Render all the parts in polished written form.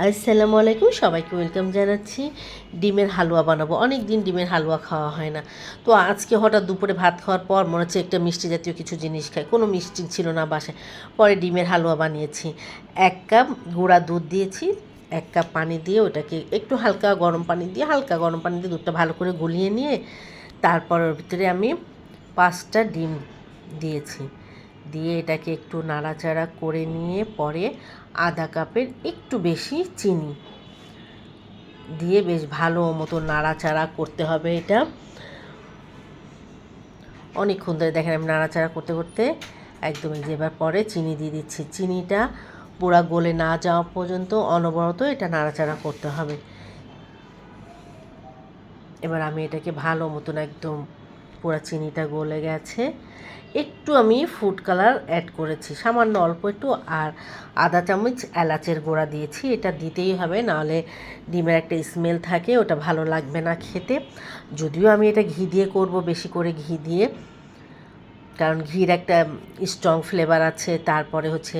আসসালামু আলাইকুম, সবাইকে ওয়েলকাম জানাচ্ছি। ডিমের হালুয়া বানাবো, অনেক দিন ডিমের হালুয়া খাওয়া হয় না। তো আজকে হঠাৎ দুপুরে ভাত খাওয়ার পর মনে হচ্ছে একটা মিষ্টি জাতীয় কিছু জিনিস খাই, কোনো মিষ্টি ছিল না বাসায়। পরে ডিমের হালুয়া বানিয়েছি। 1 কাপ গুঁড়া দুধ দিয়েছি, 1 কাপ পানি দিয়ে ওটাকে একটু হালকা গরম পানি দিয়ে দুধটা ভালো করে গুলিয়ে নিয়ে তারপর ওর ভিতরে আমি 5টা ডিম দিয়েছি। দিয়ে এটাকে একটু নাড়াচাড়া করে নিয়ে পরে 1/2 কাপের একটু বেশি চিনি দিয়ে বেশ ভালো মতো নাড়াচাড়া করতে হবে। এটা অনেকক্ষণ ধরে দেখেন আমি নাড়াচাড়া করতে করতে একদম এবার পরে চিনি দিয়ে দিচ্ছি। চিনিটা পুরা গলে না যাওয়া পর্যন্ত অনবরত এটা নাড়াচাড়া করতে হবে। এবার আমি এটাকে ভালো মতন একদম পুরা চিনিটা গলে গেছে, একটু আমি ফুড কালার অ্যাড করেছি সামান্য অল্প একটু, আর 1/2 চামচ এলাচের গুঁড়া দিয়েছি। এটা দিতেই হবে, নাহলে ডিমের একটা স্মেল থাকে, ওটা ভালো লাগবে না খেতে। যদিও আমি এটা ঘি দিয়ে করব, বেশি করে ঘি দিয়ে, কারণ ঘির একটা স্ট্রং ফ্লেভার আছে, তারপরে হচ্ছে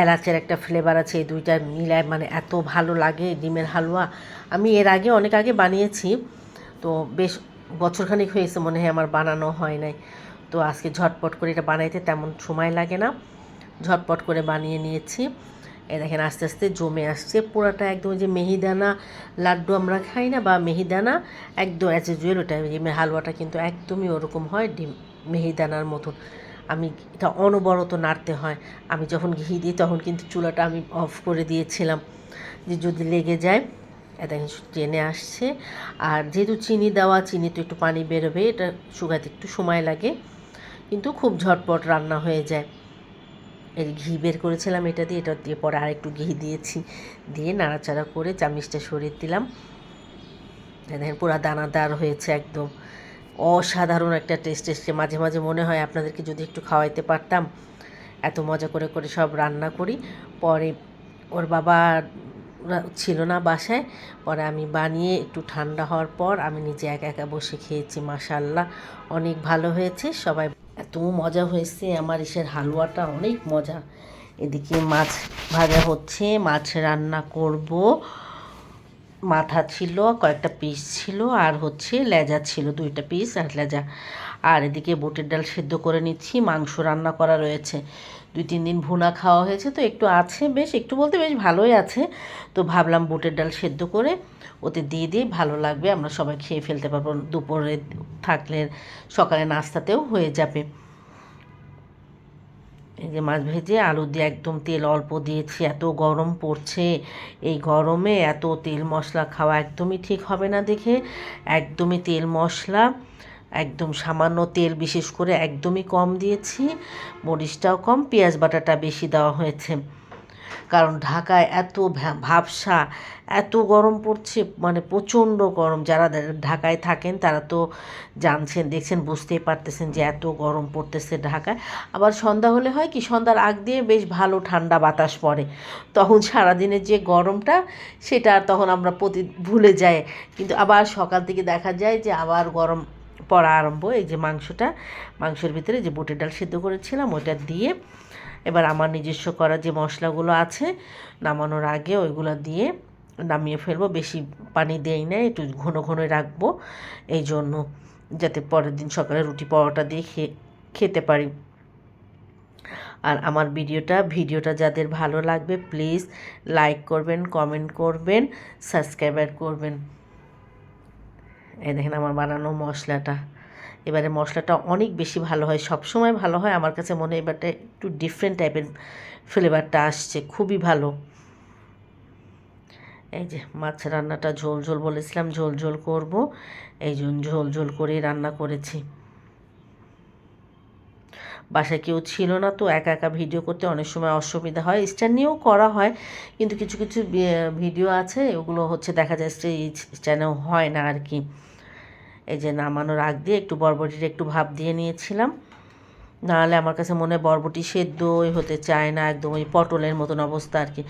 এলাচের একটা ফ্লেভার আছে, এই দুইটা মিলায় মানে এত ভালো লাগে ডিমের হালুয়া। আমি এর আগে অনেক আগে বানিয়েছি, তো বেশ বছরখানেক হয়েছে মনে হয় আমার বানানো হয় নাই। তো আজকে ঝটপট করে এটা বানাইতে তেমন সময় লাগে না, ঝটপট করে বানিয়ে নিয়েছি। এ দেখেন আস্তে আস্তে জমে আসছে পুরাটা, একদম যে মিহিদানা লাড্ডু আমরা খাই না, বা মিহিদানা একদম অ্যাজ ইউজুয়াল ওটা ডিমের হালুয়াটা কিন্তু একদমই ওরকম হয়, মিহিদানার মতন। আমি এটা অনবরত নাড়তে হয়। আমি যখন ঘি দিই তখন কিন্তু চুলাটা আমি অফ করে দিয়েছিলাম, যে যদি লেগে যায়। এটা টেনে আসছে। আর যেহেতু চিনি দেওয়া, চিনি তো একটু পানি বেরোবে, এটা শুকাতে একটু সময় লাগে, কিন্তু খুব ঝটপট রান্না হয়ে যায়। এই ঘি বের করেছিলাম এটা দিয়ে পরে আর একটু ঘি দিয়েছি, দিয়ে নাড়াচাড়া করে চামিচটা সরিয়ে দিলাম। দেখেন পুরো দানাদার হয়েছে একদম, অসাধারণ একটা টেস্ট এসছে। মাঝে মাঝে মনে হয় আপনাদেরকে যদি একটু খাওয়াইতে পারতাম, এত মজা করে করে সব রান্না করি। পরে ওর বাবা ছিল না বাসায়, পরে আমি বানিয়ে একটু ঠান্ডা হওয়ার পর আমি নিজে একা একা বসে খেয়েছি। মাশাআল্লাহ, অনেক ভালো হয়েছে, সবাই এত মজা হয়েছে। আমার ইসের হালুয়াটা অনেক মজা। এদিকে মাছ ভাজা হচ্ছে, মাছ রান্না করব। মাথা ছিল, কয়েকটা পিস ছিল, আর হচ্ছে লেজা ছিল 2টা পিস আর লেজা। আর এদিকে বুটের ডাল সেদ্ধ করে নিচ্ছি, মাংস রান্না করা রয়েছে। 2-3 দিন ভুনা খাওয়া হয়েছে, তো একটু আছে, বেশ একটু বলতে বেশ ভালোই আছে। তো ভাবলাম বুটের ডাল সেদ্ধ করে ওতে দিয়ে দিই, ভালো লাগবে, আমরা সবাই খেয়ে ফেলতে পারবো, দুপুরে থাকলে সকালে নাস্তাতেও হয়ে যাবে। এই যে মাছ ভেজে আলু দিয়ে একদম তেল অল্প দিয়েছি, এত গরম পড়ছে, এই গরমে এত তেল মশলা খাওয়া একদমই ঠিক হবে না দেখে একদমই তেল মশলা একদম সামান্য তেল, বিশেষ করে একদমই কম দিয়েছি। মরিচটাও কম, পেঁয়াজ বাটাটা বেশি দেওয়া হয়েছে, কারণ ঢাকায় এত ভাবসা, এত গরম পড়ছে, মানে প্রচণ্ড গরম। যারা ঢাকায় থাকেন তারা তো জানছেন, দেখছেন, বুঝতেই পারতেছেন যে এত গরম পড়তেছে ঢাকায়। আবার সন্ধ্যা হলে হয় কি, সন্ধ্যার আগ দিয়ে বেশ ভালো ঠান্ডা বাতাস পড়ে, তখন সারাদিনের যে গরমটা সেটা তখন আমরা ভুলে যাই। কিন্তু আবার সকাল থেকে দেখা যায় যে আবার গরম পড়া আরম্ভ। এই যে মাংসের ভিতরে যে বুটের ডাল সিদ্ধ করেছিলাম ওইটা দিয়ে এবার আমার নিজস্ব করা যে মশলাগুলো আছে নামানোর আগে ওইগুলো দিয়ে নামিয়ে ফেলবো। বেশি পানি দেই না, একটু ঘন ঘনই রাখবো, এই জন্য যাতে পরের দিন সকালে রুটি পরোটা দিয়ে খেতে পারি। আর আমার ভিডিওটা যাদের ভালো লাগবে প্লিজ লাইক করবেন, কমেন্ট করবেন, সাবস্ক্রাইব করবেন। এই দেখেন আমার বানানো মশলাটা, এবারে মশলাটা অনেক বেশি ভালো হয়, সব সময় ভালো হয়, আমার কাছে মনে হয় এবারটা একটু ডিফারেন্ট টাইপের ফ্লেভারটা আসছে, খুবই ভালো। এই যে মাছ রান্নাটা ঝোল ঝোল বলেছিলাম, ঝোল ঝোল করবো, এই জন্য ঝোল ঝোল করেই রান্না করেছি। বাসায় কেউ ছিল না, তো একা একা ভিডিও করতে অনেক সময় অসুবিধা হয়, স্ট্যান্ড নিয়েও করা হয়, কিন্তু কিছু কিছু ভিডিও আছে ওগুলো হচ্ছে দেখা যায় স্ট্যান্ডেও হয় না আর কি। এই যে নামানোর আগ দিয়ে একটু বরবটির একটু ভাপ দিয়ে নিয়েছিলাম, নাহলে আমার কাছে মনে হয় বরবটি সেদ্ধই হতে চায় না, একদম ওই পটলের মতন অবস্থা আর কি।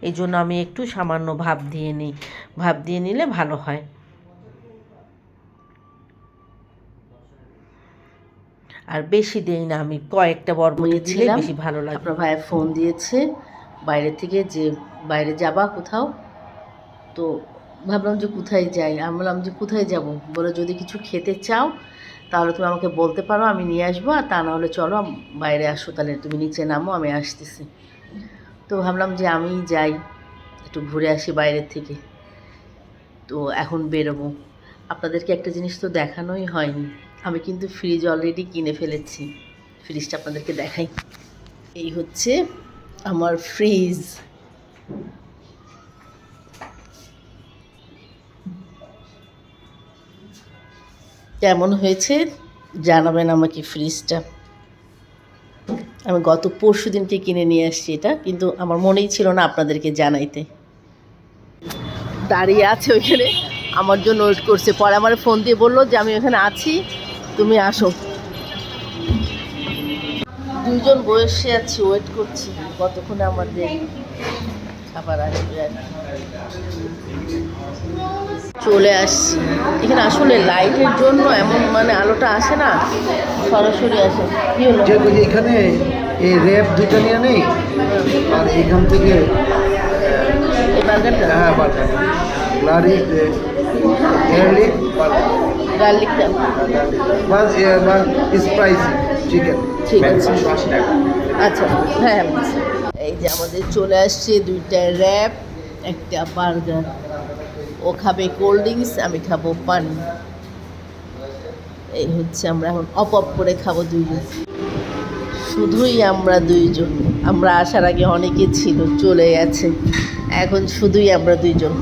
এই জন্য আমি একটু সামান্য ভাপ দিয়ে নিই, ভাপ দিয়ে নিলে ভালো হয়। আর বেশি দেই না, আমি কয়েকটা বরবটি দিলে বেশি ভালো লাগে। আপনার ভাইয়ের ফোন দিয়েছে বাইরে থেকে, যে বাইরে যাবা কোথাও, তো ভাবলাম যে কোথায় যাই, আমি বললাম যে কোথায় যাব, বলে যদি কিছু খেতে চাও তাহলে তুমি আমাকে বলতে পারো, আমি নিয়ে আসবো, আর তা না হলে চলো বাইরে আসো, তাহলে তুমি নিচে নামো, আমি আসতেছি। তো ভাবলাম যে আমি যাই, একটু ঘুরে আসি বাইরের থেকে। তো এখন বেরোবো। আপনাদেরকে একটা জিনিস তো দেখানোই হয়নি, আমি কিন্তু ফ্রিজ অলরেডি কিনে ফেলেছি। ফ্রিজটা আপনাদেরকে দেখাই। এই হচ্ছে আমার ফ্রিজ। কেমন হয়েছে জানাবেন আমাকে ফ্রিজটা। আমি গত পরশু দিনকে কিনে নিয়ে আসছি এটা, কিন্তু আমার মনেই ছিল না আপনাদেরকে জানাইতে। দাঁড়িয়ে আছে ওইখানে, আমার জন্য ওয়েট করছে। পরে আমার ফোন দিয়ে বললো যে আমি ওখানে আছি, তুমি আসো। দুইজন বসে আছি, ওয়েট করছি কতক্ষণে আমাদের খাবার আসবে। আর চলে আসছি এখানে। আসলে লাইটের জন্য এমন মানে আলোটা আসে না, সরাসরি আসে। কি হলো এখানে এই র্যাপ দুটো নিয়ে নেই, আর এখান থেকে এই বার্গারটা? হ্যাঁ বার্গার গার্লিক গার্লিকটা বা স্পাইসি চিকেন। ঠিক আছে, আচ্ছা হ্যাঁ। এই যে আমাদের চলে আসছে দুইটা র্যাপ, একটা বার্গার। ও খাবে কোল্ড ড্রিঙ্কস, আমি খাবো পানি। এই হচ্ছে আমরা এখন অপ করে খাবো দুইজন, শুধুই আমরা দুইজন। আমরা আসার আগে অনেকে ছিল, চলে গেছে, এখন শুধুই আমরা দুইজন।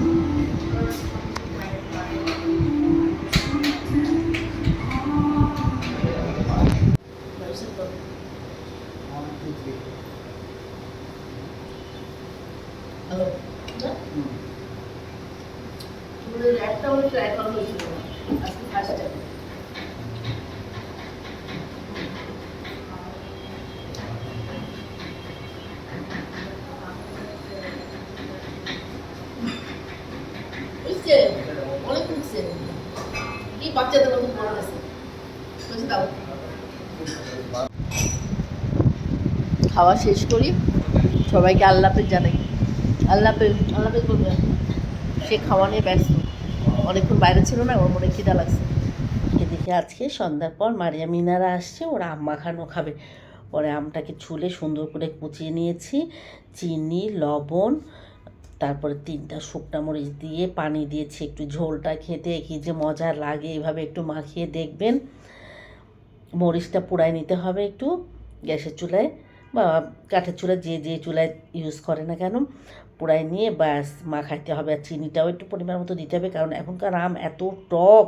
একটা ট্রাই করা হয়েছিল আজকে ফার্স্ট টাইম। অনেক উঠছে, কি বাচ্চাদের মতো পড়ে গেছে। খাওয়া শেষ করি, সবাইকে আল্লাহ হাফেজ জানাই। আল্লাহ হাফেজ, আল্লাহ হাফেজ বলবেন। সে খাওয়া নিয়ে ব্যস্ত, অনেকক্ষণ বাইরে ছিল না, ওর মনে খিদা লাগছে। এদিকে আজকে সন্ধ্যার পর মারিয়া মিনারা আসছে, ওরা আম মাখানো খাবে। পরে আমটাকে ছুলে সুন্দর করে কুচিয়ে নিয়েছি, চিনি, লবণ, তারপরে 3টা শুকনা মরিচ দিয়ে পানি দিয়েছি। একটু ঝোলটা খেতে কি যে মজা লাগে, এভাবে একটু মাখিয়ে দেখবেন। মরিচটা পোড়ায় নিতে হবে একটু গ্যাসের চুলায় বা কাঠের চুলায়, যে যে চুলায় ইউজ করে না কেন, পোড়ায় নিয়ে ব্যাস মাখাইতে হবে। আর চিনিটাও একটু পরিমাণ মতো দিতে হবে, কারণ এখনকার আম এত টক।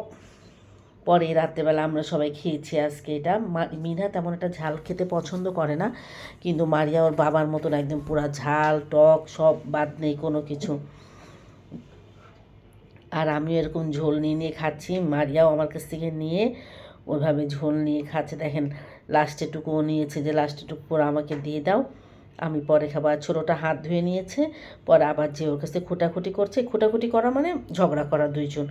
পরে রাত্রেবেলা আমরা সবাই খেয়েছি আজকে এটা। মিনা তেমন একটা ঝাল খেতে পছন্দ করে না, কিন্তু মারিয়া ওর বাবার মতন একদম পুরা ঝাল টক সব বাদ নেই কোনো কিছু। আর আমিও এরকম ঝোল নিয়ে নিয়ে খাচ্ছি, মারিয়াও আমার কাছ থেকে নিয়ে ওইভাবে ঝোল নিয়ে খাচ্ছে। দেখেন লাস্টেটুকুও নিয়েছে, যে লাস্টেটুকু পরে আমাকে দিয়ে দাও, আমি পরে খাবো। আর ছোটোটা হাত ধুয়ে নিয়েছে, পরে আবার যে ওর কাছে খুঁটাখুটি করছে। খুঁটাখুটি করা মানে ঝগড়া করা দুইজন।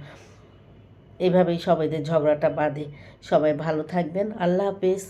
এইভাবেই সবাইদের ঝগড়াটা বাঁধে। সবাই ভালো থাকবেন, আল্লাহ হাফেজ।